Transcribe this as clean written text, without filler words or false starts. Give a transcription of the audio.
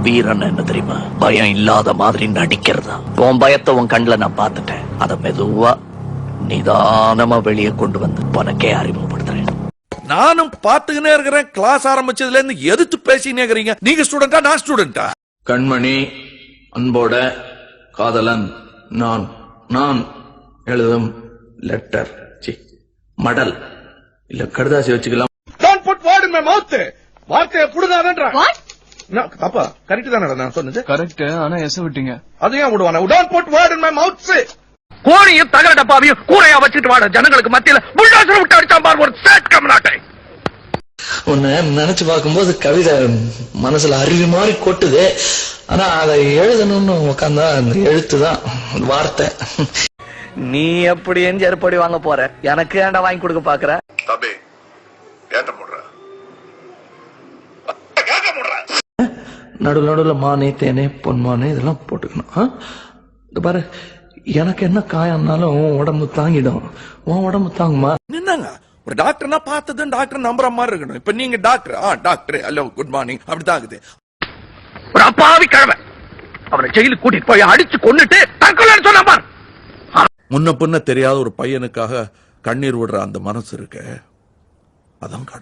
வீரன் என்ன தெரியுமா? பயம் இல்லாத மாதிரி நடிக்கிறதா. உன் பயத்தை உன் கண்ணுல நான் பார்த்துட்டேன். அத மெதுவா நிதானமா வெளியே கொண்டு வந்து உனக்கே அறிமுகப்படுத்துறேன். நானும் பாத்துக்கினே இருக்கிறேன். கிளாஸ் ஆரம்பிச்சதுல இருந்து எதிர்த்து பேசினே இருக்கிறீங்க. நீங்க ஸ்டூடெண்டா, நான் ஸ்டூடெண்டா? கண்மணி, அன்போட காதலன் நான். நான் எழுதும் லெட்டர், மடல் இல்ல கடுதாசி வச்சுக்கலாம். Don't put word in my mouth. வார்த்தையை புடுங்காதன்ற. தப்பா? கரெக்ட் தானே நான் சொன்னது? கரெக்ட். ஆனா எஸ் விட்டீங்க. அதையும் விடுவானா? Don't put word in my mouth. கோணியும் தகர டப்பாவையும் கூரையா வச்சுட்டு வாட ஜனங்களுக்கு மத்தியில புல்டோசர் விட்டு அடிச்சா பாரு ஒரு சேட் கம்நாட்டை. உன்னை நினைச்சு பார்க்கும்போது கவிதை மனசுல அருவி மாதிரி கொட்டுது. ஆனா அதை எழுதணும்னு உட்காந்தா அந்த எழுத்துதான் வார்த்தை. நீ எப்படி செருப்படி வாங்க போற? எனக்கு ஏன்டா வாங்கி கொடுக்க பாக்குற? தம்பி ஏட்ட போடுற நடுவில் நடுவில் மானே தேனே பொன்மானே இதெல்லாம் போட்டுக்கணும். இந்த பாரு, எனக்கு என்ன காயம்னாலும் உடம்பு தாங்கிடும். உன் உடம்பு தாங்குமா? என்னங்க ஒரு டாக்டர்னா பார்த்தது டாக்டர் நம்புற மாதிரி இருக்கணும். இப்ப நீங்க doctor, doctor hello good morning அப்படிதான் ஆகுது. ஒரு அப்பாவி கிழமை அவனை ஜெயிலுக்கு கூட்டிட்டு போய் அடிச்சு கொன்னுட்டு தற்கொலைன்னு சொன்னா பாரு. முன்ன பின்ன தெரியாத ஒரு பையனுக்காக கண்ணீர் விடுற அந்த மனசு இருக்கு, அதான் கடவுள்.